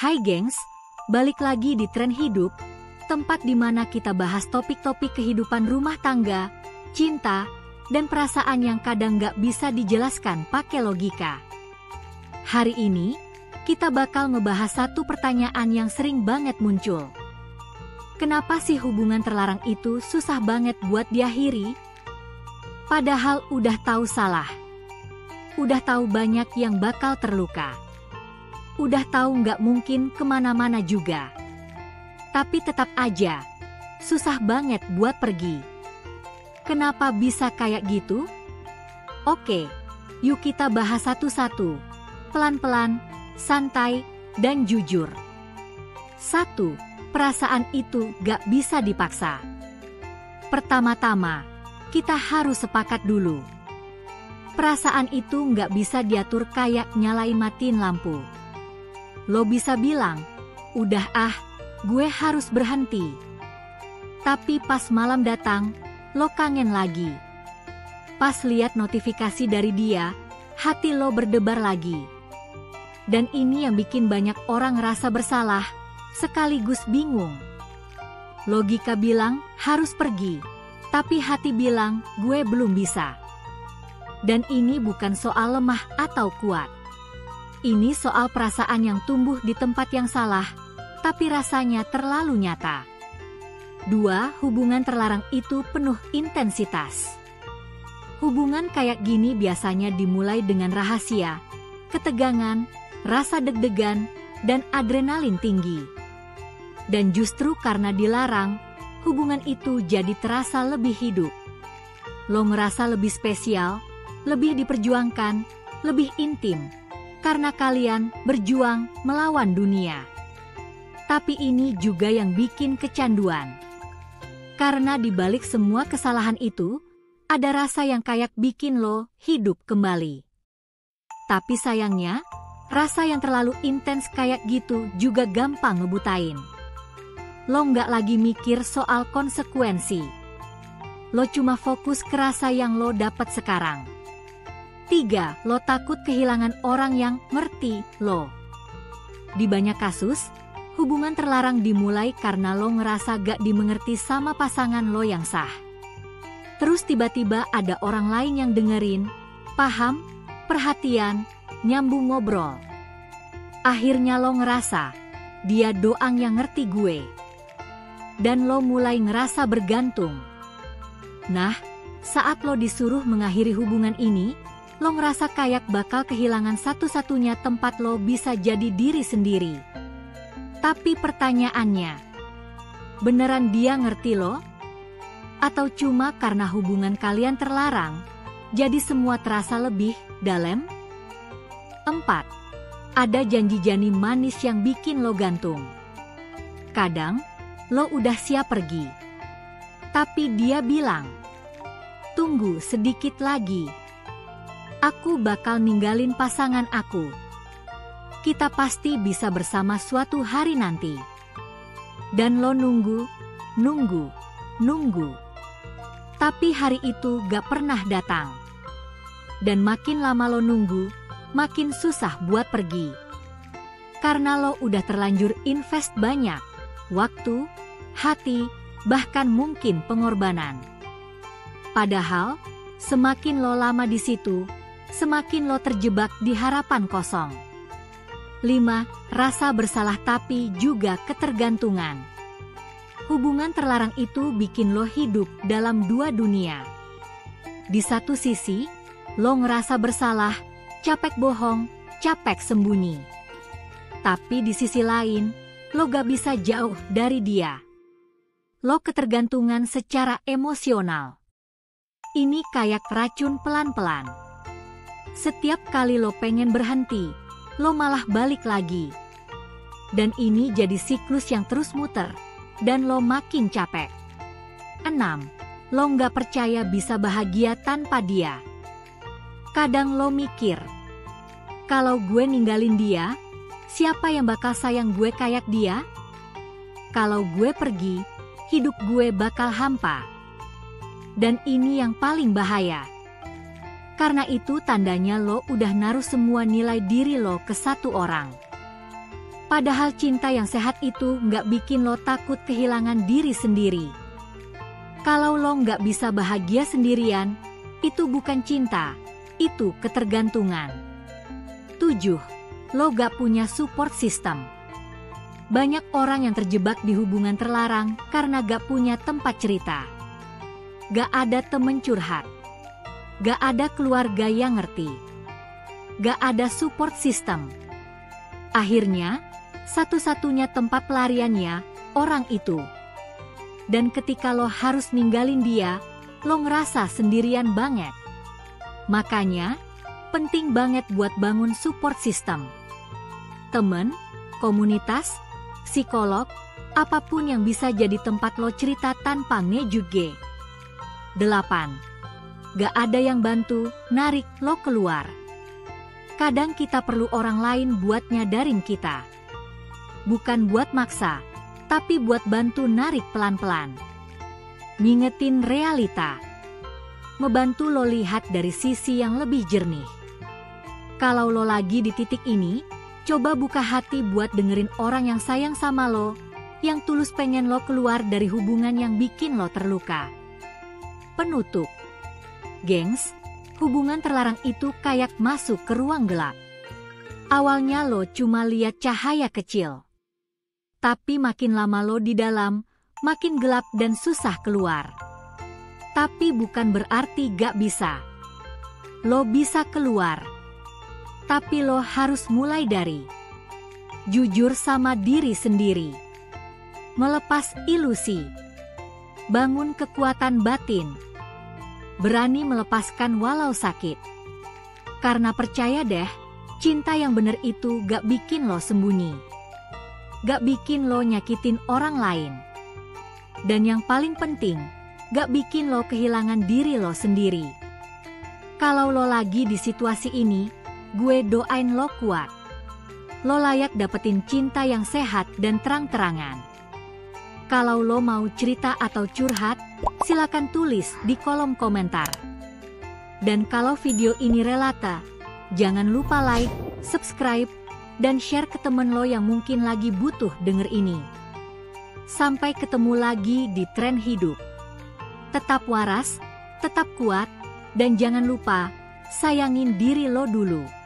Hai gengs, balik lagi di Tren Hidup, tempat di mana kita bahas topik-topik kehidupan rumah tangga, cinta, dan perasaan yang kadang gak bisa dijelaskan pakai logika. Hari ini, kita bakal ngebahas satu pertanyaan yang sering banget muncul. Kenapa sih hubungan terlarang itu susah banget buat diakhiri? Padahal udah tahu salah. Udah tahu banyak yang bakal terluka. Udah tahu nggak mungkin kemana-mana juga. Tapi tetap aja, susah banget buat pergi. Kenapa bisa kayak gitu? Oke, yuk kita bahas satu-satu. Pelan-pelan, santai, dan jujur. 1. Perasaan itu gak bisa dipaksa. Pertama-tama, kita harus sepakat dulu. Perasaan itu gak bisa diatur kayak nyalain matiin lampu. Lo bisa bilang, udah gue harus berhenti. Tapi pas malam datang, lo kangen lagi. Pas lihat notifikasi dari dia, hati lo berdebar lagi. Dan ini yang bikin banyak orang rasa bersalah, sekaligus bingung. Logika bilang harus pergi, tapi hati bilang gue belum bisa. Dan ini bukan soal lemah atau kuat. Ini soal perasaan yang tumbuh di tempat yang salah, tapi rasanya terlalu nyata. 2. Hubungan terlarang itu penuh intensitas. Hubungan kayak gini biasanya dimulai dengan rahasia, ketegangan, rasa deg-degan, dan adrenalin tinggi. Dan justru karena dilarang, hubungan itu jadi terasa lebih hidup. Lo ngerasa lebih spesial, lebih diperjuangkan, lebih intim, karena kalian berjuang melawan dunia. Tapi ini juga yang bikin kecanduan. Karena di balik semua kesalahan itu, ada rasa yang kayak bikin lo hidup kembali. Tapi sayangnya, rasa yang terlalu intens kayak gitu juga gampang ngebutain. Lo nggak lagi mikir soal konsekuensi. Lo cuma fokus ke rasa yang lo dapat sekarang. 3. Lo takut kehilangan orang yang ngerti lo. Di banyak kasus, hubungan terlarang dimulai karena lo ngerasa gak dimengerti sama pasangan lo yang sah. Terus tiba-tiba ada orang lain yang dengerin, paham, perhatian, nyambung ngobrol. Akhirnya lo ngerasa, dia doang yang ngerti gue. Dan lo mulai ngerasa bergantung. Nah, saat lo disuruh mengakhiri hubungan ini, lo ngerasa kayak bakal kehilangan satu-satunya tempat lo bisa jadi diri sendiri. Tapi pertanyaannya, beneran dia ngerti lo? Atau cuma karena hubungan kalian terlarang, jadi semua terasa lebih dalam? 4. Ada janji-janji manis yang bikin lo gantung. Kadang, lo udah siap pergi. Tapi dia bilang, tunggu sedikit lagi. Aku bakal ninggalin pasangan aku. Kita pasti bisa bersama suatu hari nanti. Dan lo nunggu. Tapi hari itu gak pernah datang. Dan makin lama lo nunggu, makin susah buat pergi. Karena lo udah terlanjur invest banyak, waktu, hati, bahkan mungkin pengorbanan. Padahal, semakin lo lama di situ, semakin lo terjebak di harapan kosong. 5. Rasa bersalah tapi juga ketergantungan. Hubungan terlarang itu bikin lo hidup dalam dua dunia. Di satu sisi, lo ngerasa bersalah, capek bohong, capek sembunyi. Tapi di sisi lain, lo gak bisa jauh dari dia. Lo ketergantungan secara emosional. Ini kayak racun pelan-pelan. Setiap kali lo pengen berhenti, lo malah balik lagi. Dan ini jadi siklus yang terus muter, dan lo makin capek. 6. Lo nggak percaya bisa bahagia tanpa dia. Kadang lo mikir, kalau gue ninggalin dia, siapa yang bakal sayang gue kayak dia? Kalau gue pergi, hidup gue bakal hampa. Dan ini yang paling bahaya. Karena itu tandanya lo udah naruh semua nilai diri lo ke satu orang. Padahal cinta yang sehat itu nggak bikin lo takut kehilangan diri sendiri. Kalau lo nggak bisa bahagia sendirian, itu bukan cinta, itu ketergantungan. 7. Lo gak punya support system. Banyak orang yang terjebak di hubungan terlarang karena gak punya tempat cerita. Gak ada temen curhat. Gak ada keluarga yang ngerti. Gak ada support system. Akhirnya, satu-satunya tempat pelariannya, orang itu. Dan ketika lo harus ninggalin dia, lo ngerasa sendirian banget. Makanya, penting banget buat bangun support system. Temen, komunitas, psikolog, apapun yang bisa jadi tempat lo cerita tanpa ngejuge. 8. Gak ada yang bantu, narik lo keluar. Kadang kita perlu orang lain buat nyadarin kita. Bukan buat maksa, tapi buat bantu narik pelan-pelan. Ngingetin realita. Membantu lo lihat dari sisi yang lebih jernih. Kalau lo lagi di titik ini, coba buka hati buat dengerin orang yang sayang sama lo, yang tulus pengen lo keluar dari hubungan yang bikin lo terluka. Penutup. Gengs, hubungan terlarang itu kayak masuk ke ruang gelap. Awalnya lo cuma lihat cahaya kecil. Tapi makin lama lo di dalam, makin gelap dan susah keluar. Tapi bukan berarti gak bisa. Lo bisa keluar. Tapi lo harus mulai dari jujur sama diri sendiri. Melepas ilusi. Bangun kekuatan batin. Berani melepaskan walau sakit. Karena percaya deh, cinta yang bener itu gak bikin lo sembunyi. Gak bikin lo nyakitin orang lain. Dan yang paling penting, gak bikin lo kehilangan diri lo sendiri. Kalau lo lagi di situasi ini, gue doain lo kuat. Lo layak dapetin cinta yang sehat dan terang-terangan. Kalau lo mau cerita atau curhat, silakan tulis di kolom komentar. Dan kalau video ini relata, jangan lupa like, subscribe, dan share ke temen lo yang mungkin lagi butuh denger ini. Sampai ketemu lagi di Tren Hidup. Tetap waras, tetap kuat, dan jangan lupa, sayangin diri lo dulu.